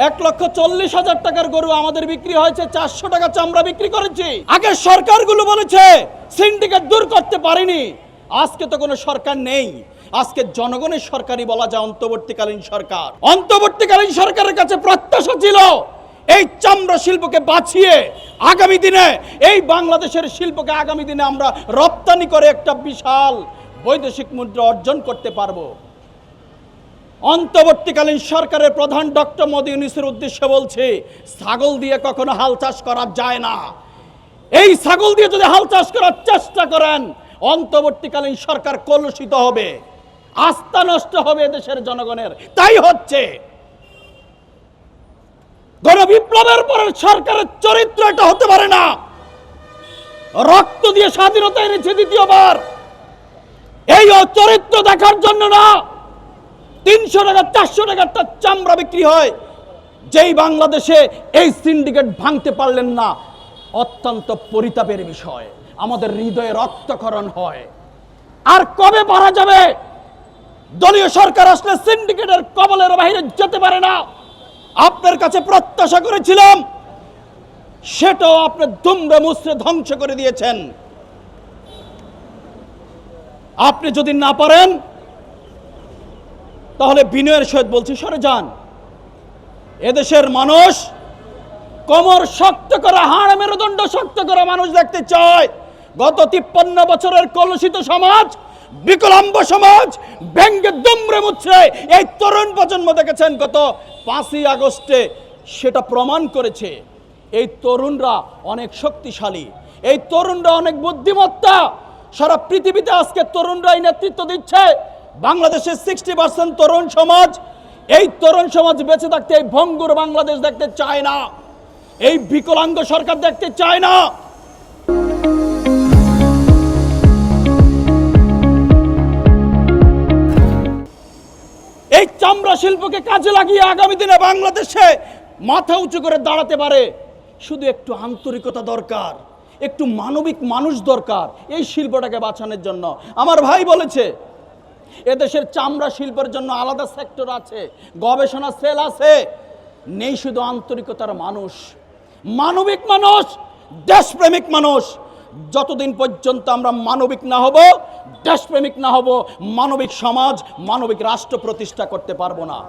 1,40,000 টাকার গরু আমাদের বিক্রি হয়েছে 400 টাকা চামড়া বিক্রি করেছি। আগে সরকারগুলো বলেছে সিন্ডিকেট দূর করতে পারেনি, আজকে তো কোনো সরকার নেই, আজকে জনগণের সরকারই বলা যায় অন্তর্বর্তীকালীন সরকার। অন্তর্বর্তীকালীন সরকারের কাছে প্রত্যাশা ছিল এই চামড়া শিল্পকে বাঁচিয়ে আগামী দিনে এই বাংলাদেশের শিল্পকে আগামী দিনে আমরা রপ্তানি করে একটা বিশাল বৈদেশিক মুদ্রা অর্জন করতে পারবো। অন্তর্বর্তীকালীন সরকারের প্রধান ডক্টর মোদি ইউনূসের উদ্দেশ্যে বলছে, ছাগল দিয়ে কখনো হাল চাষ করা যায় না। এই ছাগল দিয়ে যদি হাল চাষ করার চেষ্টা করেন, অন্তর্বর্তীকালীন সরকার কলুষিত হবে, আস্থা নষ্ট হবে দেশের জনগণের। তাই হচ্ছে গণবিপ্লবের পরের সরকারের চরিত্র এটা হতে পারে না। রক্ত দিয়ে স্বাধীনতা এনেছে দ্বিতীয়বার, এই চরিত্র দেখার জন্য না। 300 টাকা 400 টাকার চামড়া বিক্রি হয়, যেই বাংলাদেশে এই সিন্ডিকেট ভাঙতে পারলেন না, অত্যন্ত পরিতাপের বিষয়। আমাদের হৃদয়ে রক্তক্ষরণ হয়। আর কবে পারা যাবে? দলীয় সরকার আসলে সিন্ডিকেটের কবলের বাইরে যেতে পারে না। আপনার কাছে প্রত্যাশা করেছিলাম, সেটাও আপনি দুমড়ে মুচড়ে ধ্বংস করে দিয়েছেন। আপনি যদি না পারেন তাহলে বিনয়ের সহিত বলছি, সরে যান। এদেশের মানুষ কোমর শক্ত করা, হাড় মেরুদণ্ড শক্ত করা মানুষ দেখতে চায়। গত 53 বছরের কলুষিত সমাজ, বিকলাঙ্গ সমাজ ভেঙ্গে দুমড়ে মুচড়ে এই তরুণ প্রজন্ম দেখেছেন গত 5ই আগস্টে সেটা প্রমাণ করেছে। এই তরুণরা অনেক শক্তিশালী, এই তরুণরা অনেক বুদ্ধিমত্তা। সারা পৃথিবীতে আজকে তরুণরাই নেতৃত্ব দিচ্ছে। বাংলাদেশের 60% তরুণ সমাজ, এই তরুণ সমাজ বেঁচে থাকতে এই ভঙ্গুর বাংলাদেশ দেখতে চায় না, এই বিকলাঙ্গ সরকার দেখতে চায় না। এই চামড়া শিল্পকে কাজে লাগিয়ে আগামী দিনে বাংলাদেশে মাথা উঁচু করে দাঁড়াতে পারে। শুধু একটু আন্তরিকতা দরকার, একটু মানবিক মানুষ দরকার এই শিল্পটাকে বাঁচানোর জন্য। আমার ভাই বলেছে এদেশের চামড়া শিল্পের জন্য আলাদা সেক্টর আছে, গবেষণা সেল আছে। নেই শুধু আন্তরিকতার মানুষ, মানবিক মানুষ, দেশপ্রেমিক মানুষ। যতদিন পর্যন্ত আমরা মানবিক না হব, দেশপ্রেমিক না হব, মানবিক সমাজ, মানবিক রাষ্ট্র প্রতিষ্ঠা করতে পারবো না,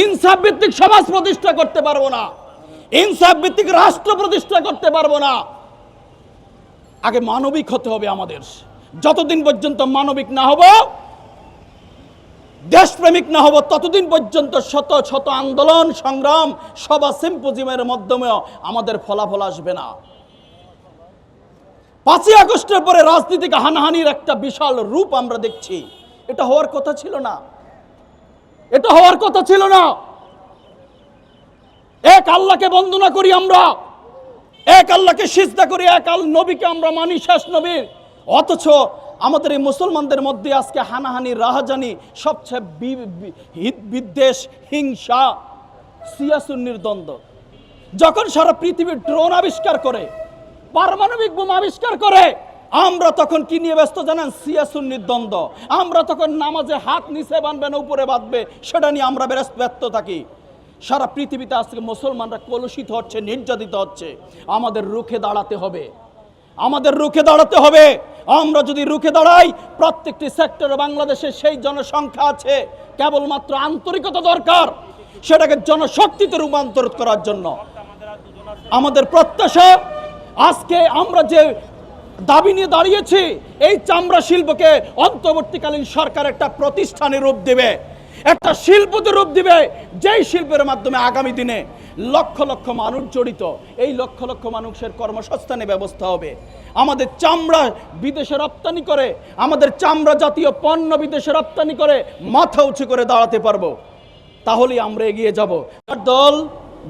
ইনসাফ ভিত্তিক সমাজ প্রতিষ্ঠা করতে পারবো না, ইনসাফ ভিত্তিক রাষ্ট্র প্রতিষ্ঠা করতে পারবো না। আগে মানবিক হতে হবে আমাদের। যতদিন পর্যন্ত মানবিক না হব, দেশপ্রেমিক না হব, ততদিন পর্যন্ত শত শত আন্দোলন সংগ্রাম সভা সিম্পোজিয়ামের মাধ্যমেও আমাদের ফলাফল আসবে না। 5ই আগস্টের পরে রাজনীতিক হানাহানির একটা বিশাল রূপ আমরা দেখছি। এটা হওয়ার কথা ছিল না, এটা হওয়ার কথা ছিল না। এক আল্লাহকে বন্দনা করি আমরা, এক আল্লাহকে সিজদা করি, এক নবীকে আমরা মানি, শেষ নবীর। অথচ আমাদের এই মুসলমানদের মধ্যে আজকে হানাহানি, রাহাজানি, সবচেয়ে বিদ্বেষ, হিংসা, শিয়া সুন্নির দ্বন্দ্ব। যখন সারা পৃথিবীর ড্রোন আবিষ্কার করে, পারমাণবিক বোমা আবিষ্কার করে, আমরা তখন কি নিয়ে ব্যস্ত জানেন? শিয়া সুন্নির দ্বন্দ্ব। আমরা তখন নামাজে হাত নিচে বাঁধবে না উপরে বাঁধবে, সেটা নিয়ে আমরা ব্যস্ত থাকি। সারা পৃথিবীতে আজকে মুসলমানরা কলুষিত হচ্ছে, নির্যাতিত হচ্ছে। আমাদের রুখে দাঁড়াতে হবে, আমাদের রুখে দাঁড়াতে হবে। আমরা যদি রুখে দাঁড়াই, প্রত্যেকটি সেক্টরে বাংলাদেশে সেই জনসংখ্যা আছে, কেবলমাত্র আন্তরিকতা দরকার সেটাকে জনশক্তিতে রূপান্তরিত করার জন্য। আমাদের প্রত্যাশা, আজকে আমরা যে দাবি নিয়ে দাঁড়িয়েছি, এই চামড়া শিল্পকে অন্তর্বর্তীকালীন সরকার একটা প্রতিষ্ঠানের রূপ দেবে, একটা শিল্পতে রূপ দিবে, যেই শিল্পের মাধ্যমে আগামী দিনে লক্ষ লক্ষ মানুষ জড়িত, এই লক্ষ লক্ষ মানুষের কর্মসংস্থানের ব্যবস্থা হবে। আমাদের চামড়া বিদেশে রপ্তানি করে, আমাদের চামড়া জাতীয় পণ্য বিদেশে রপ্তানি করে মাথা উঁচু করে দাঁড়াতে পারবো, তাহলেই আমরা এগিয়ে যাব। দল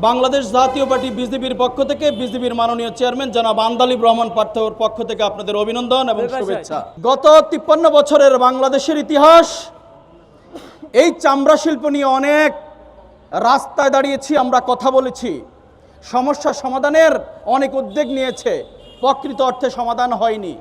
বাংলাদেশ জাতীয় পার্টি বিজেপির পক্ষ থেকে, বিজেপির মাননীয় চেয়ারম্যান জনাব আন্দালিব রহমান পার্থর পক্ষ থেকে আপনাদের অভিনন্দন এবং শুভেচ্ছা। গত 53 বছরের বাংলাদেশের ইতিহাস, এই চামড়া শিল্প নিয়ে অনেক রাস্তায় দাঁড়িয়েছি, আমরা কথা বলেছি, সমস্যা সমাধানের অনেক উদ্যোগ নিয়েছে, প্রকৃত অর্থে সমাধান হয়নি।